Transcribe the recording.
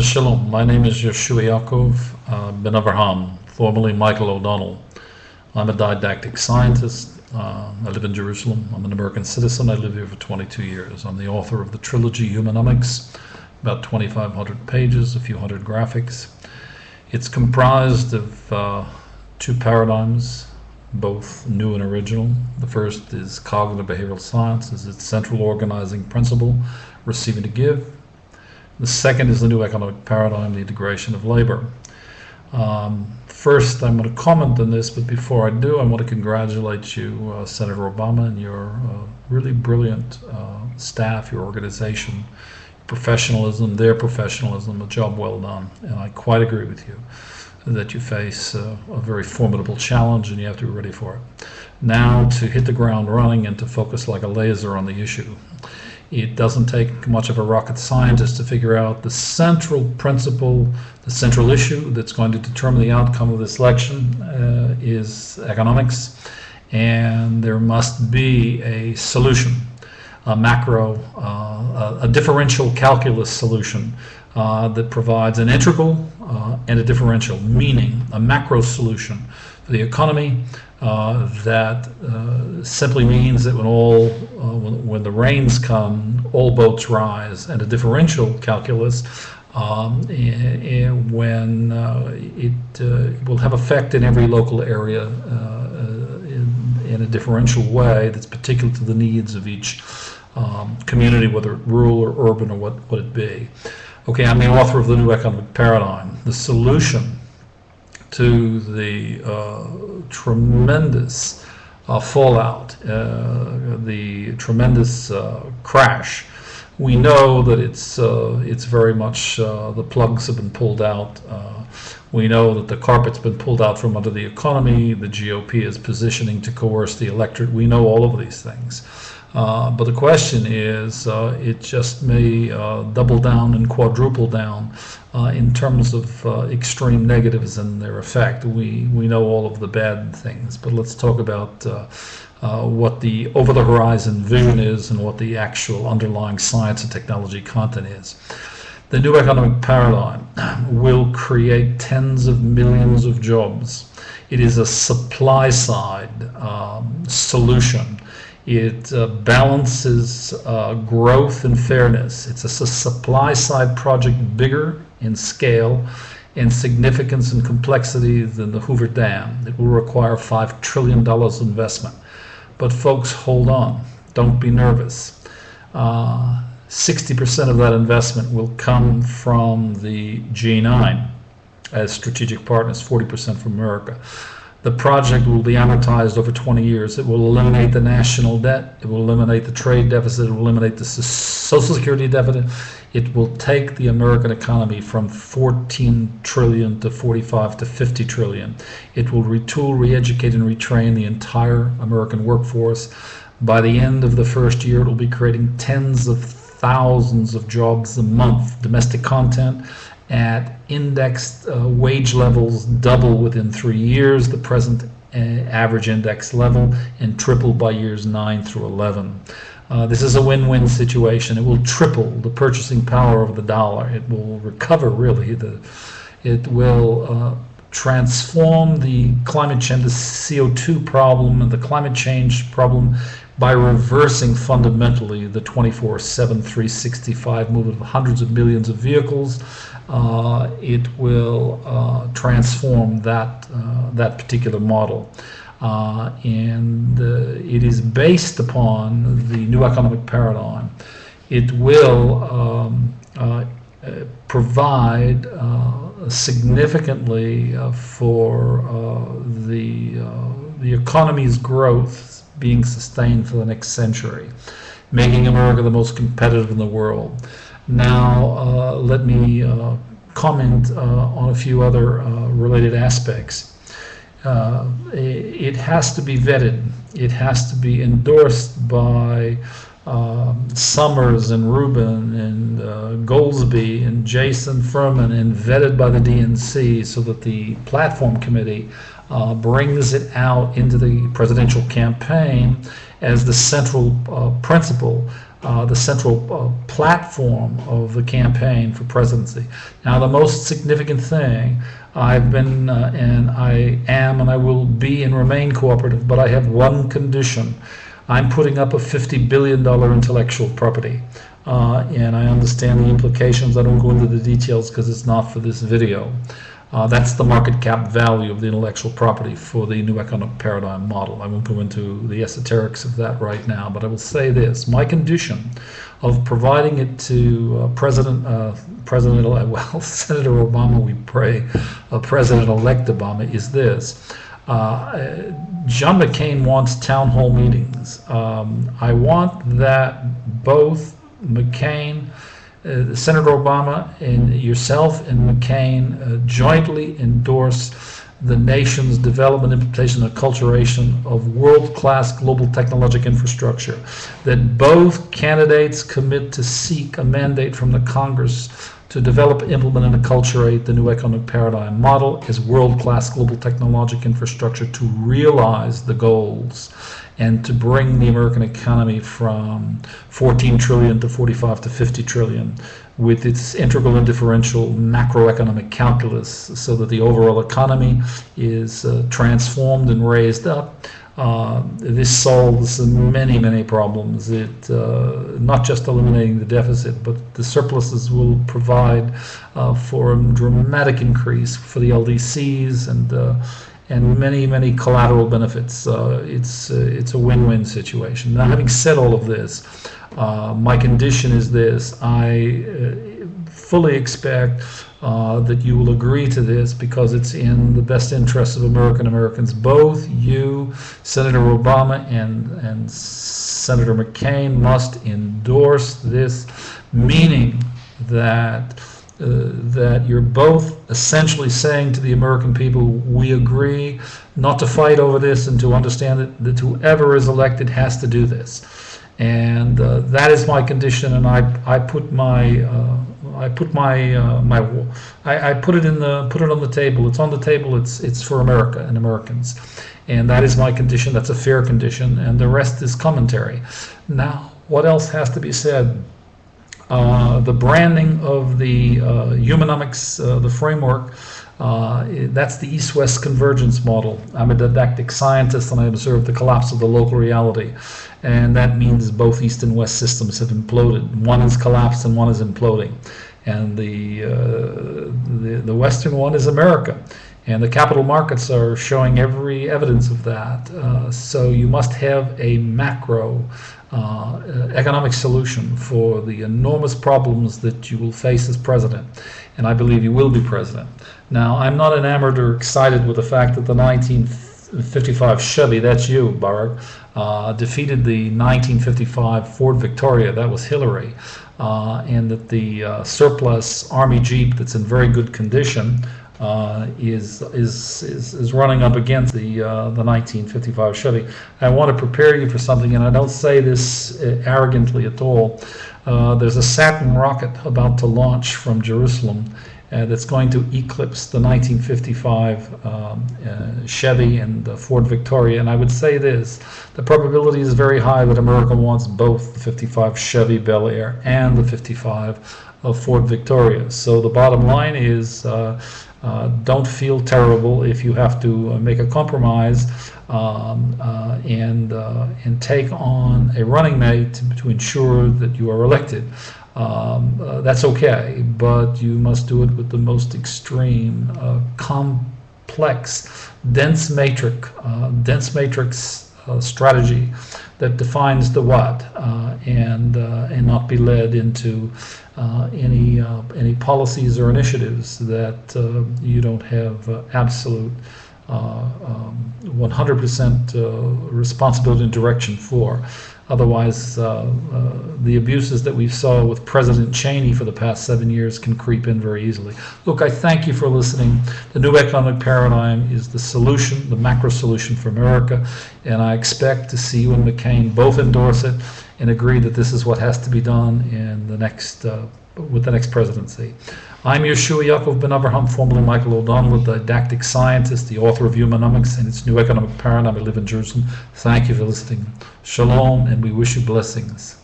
Shalom. My name is Yehoshua Ben Avraham, formerly Michael O'Donnell. I'm a didactic scientist. I live in Jerusalem. I'm an American citizen. I live here for 22 years. I'm the author of the trilogy Humanomics, about 2,500 pages, a few hundred graphics. It's comprised of two paradigms, both new and original. The first is cognitive behavioral science as its central organizing principle, receiving to give. The second is the new economic paradigm, the integration of labor. First, I'm going to comment on this, but before I do, I want to congratulate you, Senator Obama, and your really brilliant staff, your organization, professionalism, their professionalism, a job well done. And I quite agree with you that you face a very formidable challenge and you have to be ready for it. Now, to hit the ground running and to focus like a laser on the issue. It doesn't take much of a rocket scientist to figure out the central principle, the central issue that's going to determine the outcome of this election is economics, and there must be a solution, a differential calculus solution that provides an integral and a differential, meaning a macro solution for the economy that simply means that when the rains come, all boats rise, and a differential calculus when it will have effect in every local area in a differential way that's particular to the needs of each community, whether rural or urban or what it be. Okay, I'm the author of the new economic paradigm. The solution to the tremendous fallout, the tremendous crash. We know that it's very much the plugs have been pulled out. We know that the carpet's been pulled out from under the economy. The GOP is positioning to coerce the electorate. We know all of these things. But the question is, it just may double down and quadruple down in terms of extreme negatives and their effect. We know all of the bad things, but let's talk about what the over-the-horizon vision is and what the actual underlying science and technology content is. The new economic paradigm will create tens of millions of jobs. It is a supply-side solution. It balances growth and fairness. It's a supply-side project bigger in scale and significance and complexity than the Hoover Dam. It will require $5 trillion investment. But folks, hold on. Don't be nervous. 60% of that investment will come from the G9 as strategic partners, 40% from America. The project will be amortized over 20 years. It will eliminate the national debt. It will eliminate the trade deficit. It will eliminate the Social Security deficit. It will take the American economy from 14 trillion to 45 to 50 trillion. It will retool, re-educate, and retrain the entire American workforce. By the end of the first year, it will be creating tens of thousands of jobs a month, domestic content, at indexed wage levels double within 3 years, the present average index level, and triple by years 9 through 11. This is a win-win situation. It will triple the purchasing power of the dollar. It will recover, really. It will transform the climate change, the CO2 problem and the climate change problem by reversing fundamentally the 24/7, 365 movement of hundreds of millions of vehicles. It will transform that particular model. And it is based upon the new economic paradigm. It will provide significantly for the economy's growth being sustained for the next century, making America the most competitive in the world. Now, let me comment on a few other related aspects. It has to be vetted. It has to be endorsed by Summers and Rubin and Goldsby and Jason Furman and vetted by the DNC so that the platform committee brings it out into the presidential campaign as the central principle the central platform of the campaign for presidency. Now, the most significant thing, I've been and I am and I will be and remain cooperative, but I have one condition. I'm putting up a $50 billion intellectual property. And I understand the implications. I don't go into the details because it's not for this video. That's the market cap value of the intellectual property for the new economic paradigm model. I won't go into the esoterics of that right now, but I will say this. My condition of providing it to Senator Obama, we pray, President-elect Obama, is this. John McCain wants town hall meetings. I want that both McCain, Senator Obama, and yourself and McCain jointly endorse the nation's development, implementation, and acculturation of world-class global technological infrastructure, that both candidates commit to seek a mandate from the Congress to develop, implement, and acculturate the new economic paradigm model as world-class global technological infrastructure to realize the goals and to bring the American economy from 14 trillion to 45 to 50 trillion with its integral and differential macroeconomic calculus, so that the overall economy is transformed and raised up. This solves many, many problems. It not just eliminating the deficit, but the surpluses will provide for a dramatic increase for the LDCs and many, many collateral benefits. It's a win-win situation. Now, having said all of this, my condition is this. I fully expect that you will agree to this because it's in the best interest of Americans. Both you, Senator Obama, and Senator McCain must endorse this, meaning that that you're both essentially saying to the American people, we agree not to fight over this and to understand that whoever is elected has to do this. And that is my condition, and I put it on the table. It's on the table. It's for America and Americans, and that is my condition. That's a fair condition, and the rest is commentary. Now, what else has to be said? The branding of the Humanomics, the framework, that's the East-West convergence model. I'm a didactic scientist, and I observe the collapse of the local reality. And that means both East and West systems have imploded. One is collapsed and one is imploding. And the Western one is America. And the capital markets are showing every evidence of that. So you must have a macro economic solution for the enormous problems that you will face as president. And I believe you will be president. Now, I'm not enamored or excited with the fact that the 1955 Chevy, that's you, Barak, defeated the 1955 Ford Victoria, that was Hillary, and that the surplus Army Jeep that's in very good condition is running up against the 1955 Chevy. I want to prepare you for something, and I don't say this arrogantly at all. There's a Saturn rocket about to launch from Jerusalem that's going to eclipse the 1955 Chevy and the Ford Victoria. And I would say this, the probability is very high that America wants both the 55 Chevy Bel Air and the 55 Ford Victoria. So the bottom line is, don't feel terrible if you have to make a compromise and take on a running mate to ensure that you are elected. That's okay, but you must do it with the most extreme, complex, dense matrix strategy that defines the what, and not be led into any policies or initiatives that you don't have absolute 100% responsibility and direction for. Otherwise, the abuses that we saw with President Cheney for the past 7 years can creep in very easily. Look, I thank you for listening. The new economic paradigm is the solution, the macro solution for America, and I expect to see you and McCain both endorse it and agree that this is what has to be done in the next with the next presidency. I'm Yehoshua Yaakov Ben Avraham, formerly Michael O'Donnell, a didactic scientist, the author of Humanomics and its new economic paradigm. I live in Jerusalem. Thank you for listening. Shalom, and we wish you blessings.